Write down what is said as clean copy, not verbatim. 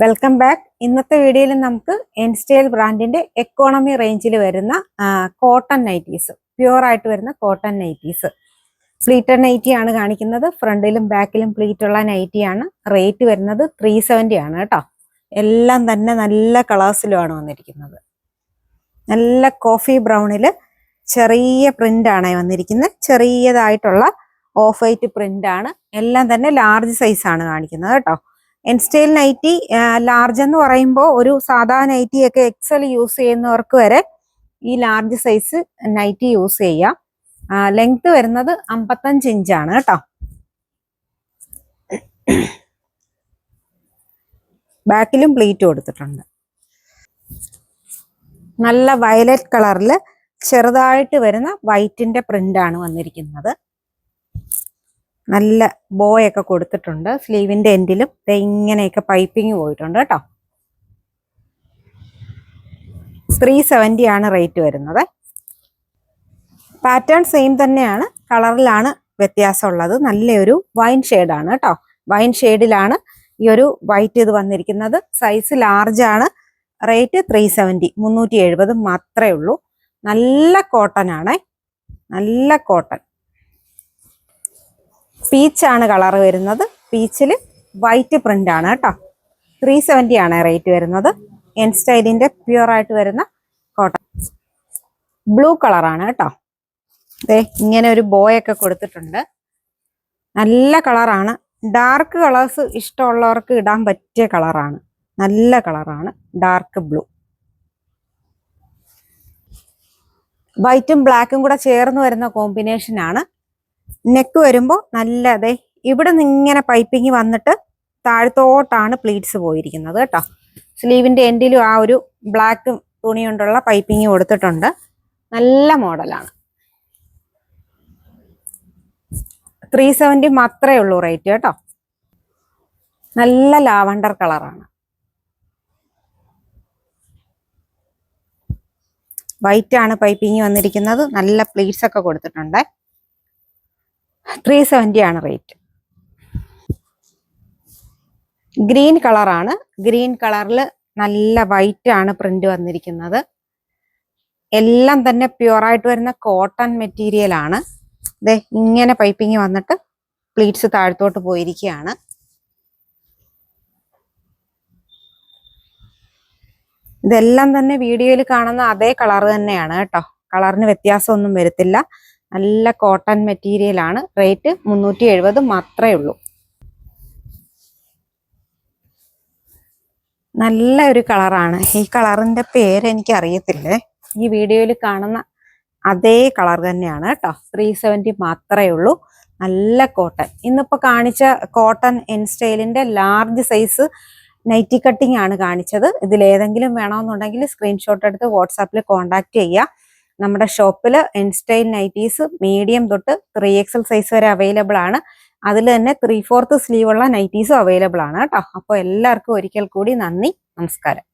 Welcome back. ഇന്നത്തെ വീഡിയോയിൽ നമുക്ക് എൻസ്റ്റൈൽ ബ്രാൻഡിന്റെ എക്കോണമി റേഞ്ചിൽ വരുന്ന കോട്ടൺ നൈറ്റീസ്, പ്യുവർ ആയിട്ട് വരുന്ന കോട്ടൺ നൈറ്റീസ്, പ്ലീറ്റഡ് നൈറ്റി ആണ് കാണിക്കുന്നത്. ഫ്രണ്ടിലും ബാക്കിലും പ്ലീറ്റ് ഉള്ള നൈറ്റിയാണ്. റേറ്റ് വരുന്നത് 370 ആണ് കേട്ടോ. എല്ലാം തന്നെ നല്ല കളേഴ്സിലുമാണ് വന്നിരിക്കുന്നത്. നല്ല കോഫി ബ്രൗണില് ചെറിയ പ്രിന്റ് ആണ് വന്നിരിക്കുന്നത്. ചെറിയതായിട്ടുള്ള ഓഫ് വൈറ്റ് പ്രിന്റ് ആണ്. എല്ലാം തന്നെ ലാർജ് സൈസ് ആണ് കാണിക്കുന്നത് കേട്ടോ. എൻസ്റ്റൈൽ നൈറ്റി ലാർജ് എന്ന് പറയുമ്പോൾ ഒരു സാധാ നൈറ്റി ഒക്കെ എക്സൽ യൂസ് ചെയ്യുന്നവർക്ക് വരെ ഈ ലാർജ് സൈസ് നൈറ്റി യൂസ് ചെയ്യാം. ലെങ്ത് വരുന്നത് 55 ഇഞ്ചാണ് കേട്ടോ. ബാക്കിലും പ്ലീറ്റ് കൊടുത്തിട്ടുണ്ട്. നല്ല വയലറ്റ് കളറിൽ ചെറുതായിട്ട് വരുന്ന വൈറ്റിന്റെ പ്രിന്റ് ആണ് വന്നിരിക്കുന്നത്. നല്ല ബോയൊക്കെ കൊടുത്തിട്ടുണ്ട്. സ്ലീവിന്റെ എൻഡിലും ഇങ്ങനെയൊക്കെ പൈപ്പിങ് പോയിട്ടുണ്ട് കേട്ടോ. 370 ആണ് റേറ്റ് വരുന്നത്. പാറ്റേൺ സെയിം തന്നെയാണ്, കളറിലാണ് വ്യത്യാസമുള്ളത്. നല്ലൊരു വൈൻ ഷെയ്ഡാണ് കേട്ടോ. വൈൻ ഷെയ്ഡിലാണ് ഈ ഒരു വൈറ്റ് ഇത് വന്നിരിക്കുന്നത്. സൈസ് ലാർജ് ആണ്. റേറ്റ് 370, 370 മാത്രമേ ഉള്ളൂ. നല്ല കോട്ടൺ ആണ്, നല്ല കോട്ടൺ. പീച്ചാണ് കളർ വരുന്നത്. പീച്ചിൽ വൈറ്റ് പ്രിന്റ് ആണ് കേട്ടോ. 370 ആണ് റേറ്റ് വരുന്നത്. എൻസ്റ്റൈലിന്റെ പ്യുവർ ആയിട്ട് വരുന്ന കോട്ടൺ. ബ്ലൂ കളറാണ് കേട്ടോ. ഇങ്ങനെ ഒരു ബോയൊക്കെ കൊടുത്തിട്ടുണ്ട്. നല്ല കളറാണ്. ഡാർക്ക് കളേഴ്സ് ഇഷ്ടമുള്ളവർക്ക് ഇടാൻ പറ്റിയ കളറാണ്. നല്ല കളറാണ്. Dark blue. വൈറ്റും ബ്ലാക്കും കൂടെ ചേർന്ന് വരുന്ന കോമ്പിനേഷൻ ആണ്. നെക്ക് വരുമ്പോൾ നല്ല ഇവിടെ നിന്ന് ഇങ്ങനെ പൈപ്പിങ് വന്നിട്ട് താഴത്തോട്ടാണ് പ്ലീറ്റ്സ് പോയിരിക്കുന്നത് കേട്ടോ. സ്ലീവിന്റെ എൻഡിലും ആ ഒരു ബ്ലാക്ക് തുണി കൊണ്ടുള്ള പൈപ്പിങ് കൊടുത്തിട്ടുണ്ട്. നല്ല മോഡലാണ്. 370 മാത്രമേ ഉള്ളൂ റേറ്റ് കേട്ടോ. നല്ല ലാവണ്ടർ കളറാണ്. വൈറ്റ് ആണ് പൈപ്പിങ് വന്നിരിക്കുന്നത്. നല്ല പ്ലീറ്റ്സ് ഒക്കെ കൊടുത്തിട്ടുണ്ട്. 370 ആണ് റേറ്റ്. ഗ്രീൻ കളറാണ്. ഗ്രീൻ കളറിൽ നല്ല വൈറ്റ് ആണ് പ്രിന്റ് വന്നിരിക്കുന്നത്. എല്ലാം തന്നെ പ്യുവർ ആയിട്ട് വരുന്ന കോട്ടൺ മെറ്റീരിയൽ ആണ്. ഇങ്ങനെ പൈപ്പിങ് വന്നിട്ട് പ്ലീറ്റ്സ് താഴത്തോട്ട് പോയിരിക്കുകയാണ്. ഇതെല്ലാം തന്നെ വീഡിയോയിൽ കാണുന്ന അതേ കളർ തന്നെയാണ് കേട്ടോ. കളറിന് വ്യത്യാസമൊന്നും വരത്തില്ല. നല്ല കോട്ടൺ മെറ്റീരിയൽ ആണ്. റേറ്റ് 370 മാത്രമേ ഉള്ളൂ. നല്ല ഒരു കളറാണ്. ഈ കളറിന്റെ പേര് എനിക്ക് അറിയത്തില്ലേ. ഈ വീഡിയോയിൽ കാണുന്ന അതേ കളർ തന്നെയാണ് കേട്ടോ. 370 മാത്രമേ ഉള്ളൂ. നല്ല കോട്ടൺ. ഇന്നിപ്പോ കാണിച്ച കോട്ടൺ എൻസ്റ്റൈലിന്റെ ലാർജ് സൈസ് നൈറ്റി കട്ടിംഗ് ആണ് കാണിച്ചത്. ഇതിലേതെങ്കിലും വേണമെന്നുണ്ടെങ്കിൽ സ്ക്രീൻഷോട്ട് എടുത്ത് വാട്സാപ്പിൽ കോൺടാക്ട് ചെയ്യുക. നമ്മുടെ ഷോപ്പിൽ എൻസ്റ്റൈൽ നൈറ്റീസ് മീഡിയം തൊട്ട് 3XL സൈസ് വരെ അവൈലബിൾ ആണ്. അതിൽ തന്നെ 3/4 സ്ലീവ് ഉള്ള നൈറ്റീസും അവൈലബിൾ ആണ് കേട്ടോ. അപ്പോൾ എല്ലാവർക്കും ഒരിക്കൽ കൂടി നന്ദി, നമസ്കാരം.